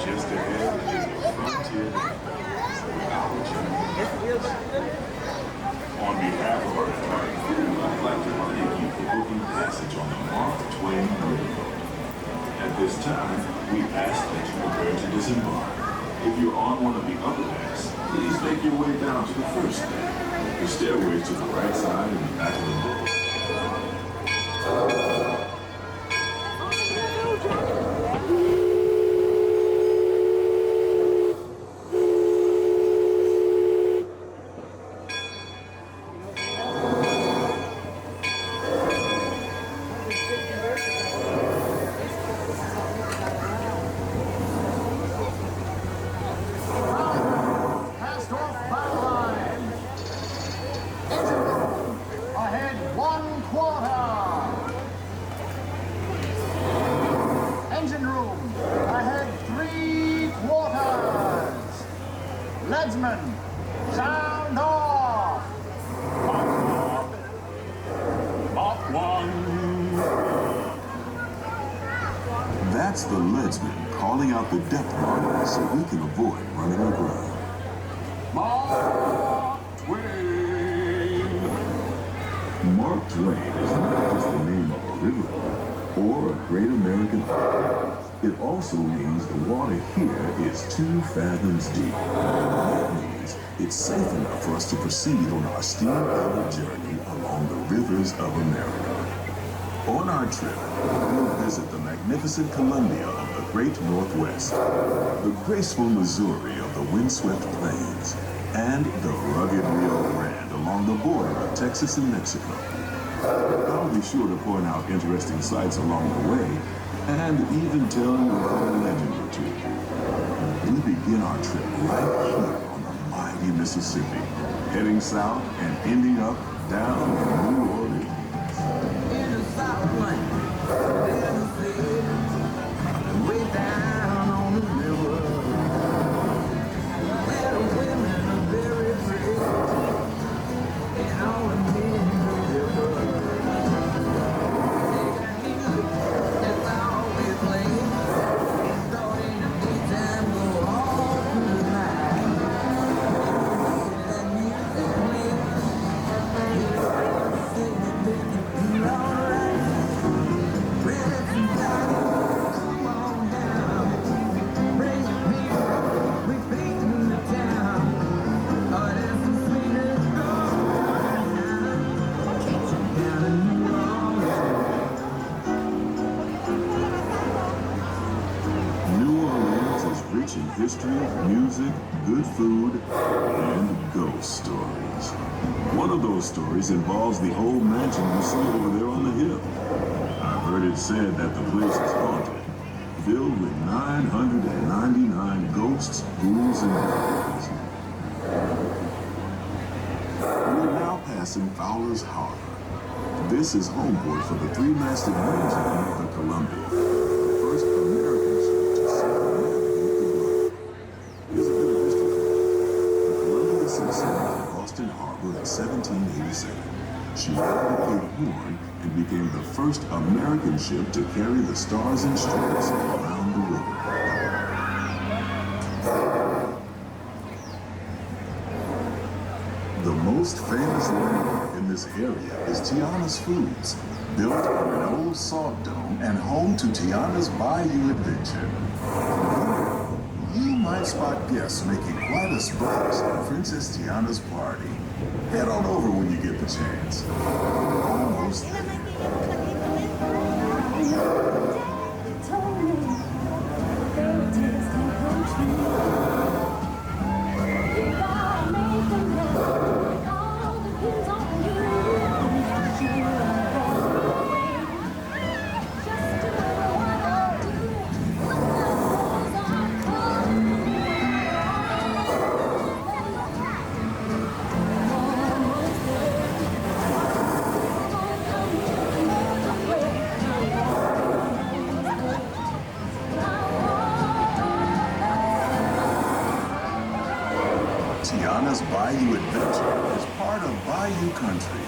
Just ahead is a frontier On behalf of our entire crew, I'd like to thank you for booking passage on the Mark Twain Riverboat. At this time, we ask that you prepare to disembark. If you're on one of the upper decks, please make your way down to the first deck. The stairway to the right side and the back of the boat. Sound off! Mark 1. That's the leadsman calling out the depth marker so we can avoid running aground. Mark Twain! Mark Twain is not just the name of a riverboat or a great American harbor. It also means the water here is 2 fathoms deep. That means it's safe enough for us to proceed on our steam-powered journey along the rivers of America. On our trip, we'll visit the magnificent Columbia of the Great Northwest, the graceful Missouri of the windswept plains, and the rugged Rio Grande along the border of Texas and Mexico. I'll be sure to point out interesting sights along the way, and even tell you about a legend or two. We begin our trip right here on the mighty Mississippi, heading south and ending up down in New Orleans. In the Southland, Tennessee, way down on the river, where the women are very free, and all the men are river. History, music, good food, and ghost stories. One of those stories involves the old mansion you see over there on the hill. I've heard it said that the place is haunted, filled with 999 ghosts, ghouls, and goblins. We're now passing Fowler's Harbor. This is homeport for the 3-masted main line of the Columbia, the first American ship to circumnavigate the globe. Here's a bit of history for you. The Columbia set sail in Boston Harbor in 1787. She landed at Cape Horn and became the first American ship to carry the Stars and Stripes around the river. The most famous landmark in this area is Tiana's Foods, built on an old salt dome and home to Tiana's Bayou adventure. You might spot guests making quite a splash at Princess Tiana's party. Head on over when you get the chance. Almost there. Tiana's Bayou adventure is part of Bayou country,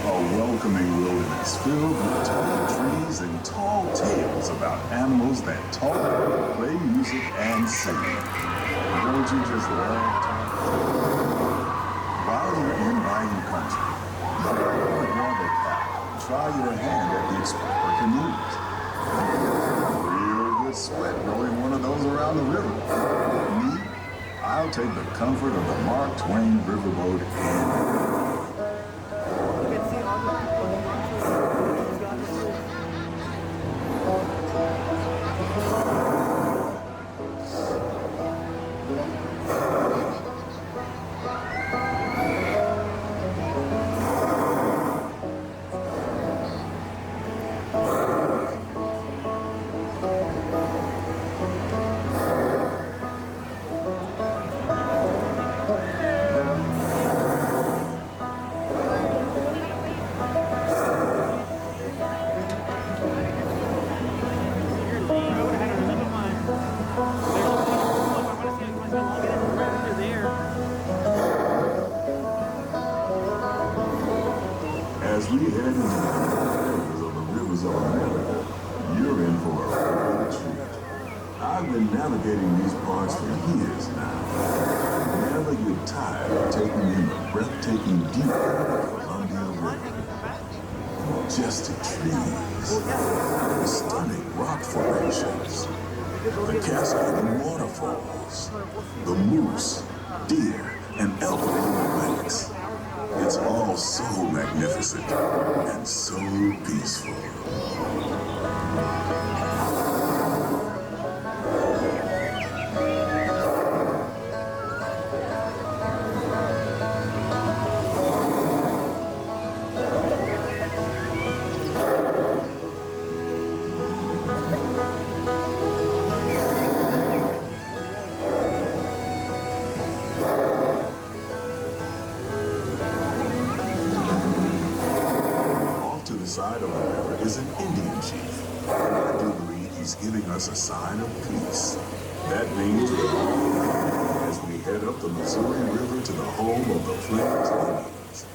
a welcoming wilderness filled with tall trees and tall tales about animals that talk, play music, and see. Don't you just love time? While you're in Bayou country, try your hand at the explorer canoes. Real good sweat rowing one of those around the river. Me, I'll take the comfort of the Mark Twain Riverboat and as we head into the waters of the rivers of America, you're in for a real treat. I've been navigating these parts for years now. Never get tired of taking in the breathtaking beauty of Columbia River. Majestic trees, stunning rock formations, the cascading waterfalls, the moose, deer, and elk on the banks. It's all so magnificent and so peaceful. Side of the river is an Indian chief, and I do believe he's giving us a sign of peace. That means we're all happy as we head up the Missouri River to the home of the Plains Indians.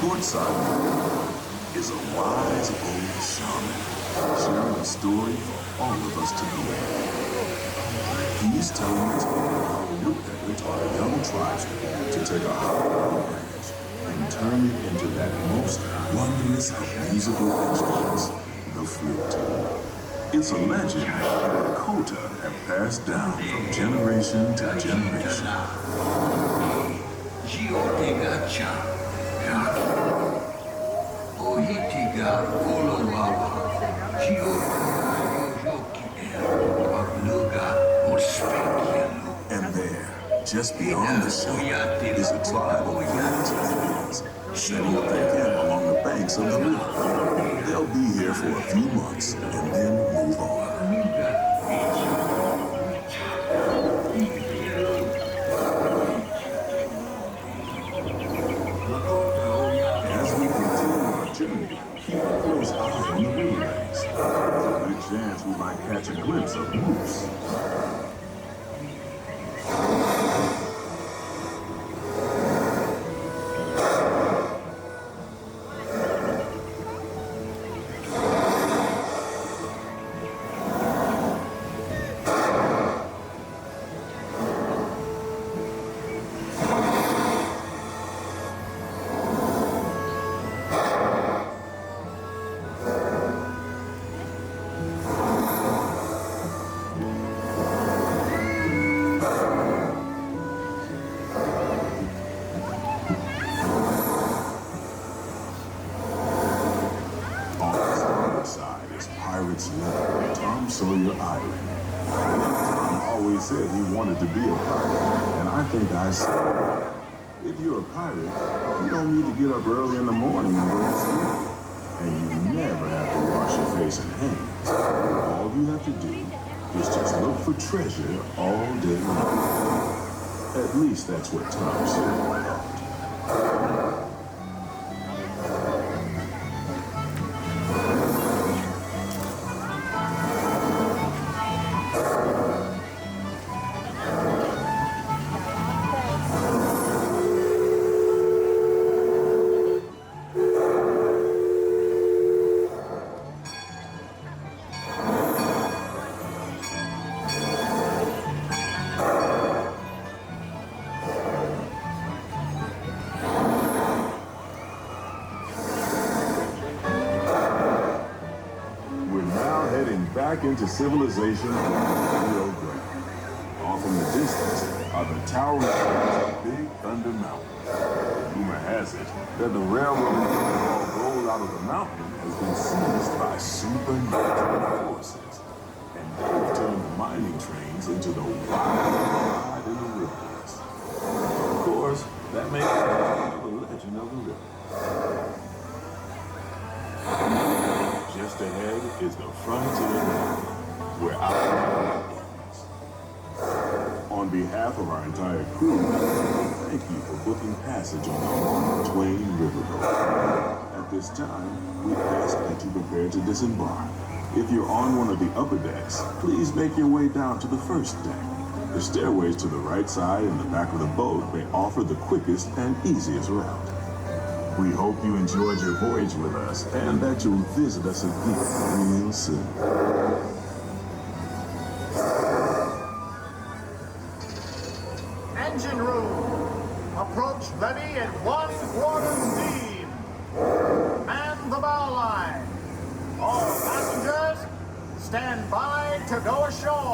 Port side is a wise old shaman sharing a story for all of us to hear. He's telling us how a woodpecker taught a young tribesman to take a hollow branch and turn it into that most wondrous of musical instruments, the flute. It's a legend that Dakota have passed down from generation to generation. And there, just beyond the shelter, is a tribe of Plains Indians setting up their camp along the banks of the river. They'll be here for a few months and then move on. Keep our close eye on the riverbanks. There's a good chance we might catch a glimpse of moose. Sawyer Island. Tom always said he wanted to be a pirate, and I think I said, if you're a pirate, you don't need to get up early in the morning and go to school. And you never have to wash your face and hands. All you have to do is just look for treasure all day long. At least that's what Tom said. Back into civilization on the Rio Grande. Off in the distance are the towering peaks of Big Thunder Mountain. Rumor has it that the railroad that rolled out of the mountain has been seized by supernatural forces, and they've turned the mining trains into the wild ride in the rivers. Of course, that makes it another legend of the river. Just ahead is the frontier, where our ends. On behalf of our entire crew, thank you for booking passage on the Twain Riverboat. At this time, we ask that you prepare to disembark. If you're on one of the upper decks, please make your way down to the first deck. The stairways to the right side and the back of the boat may offer the quickest and easiest route. We hope you enjoyed your voyage with us and that you'll visit us again real soon. Engine room. Approach ready at 1/4 steam. Man the bow line. All passengers, stand by to go ashore.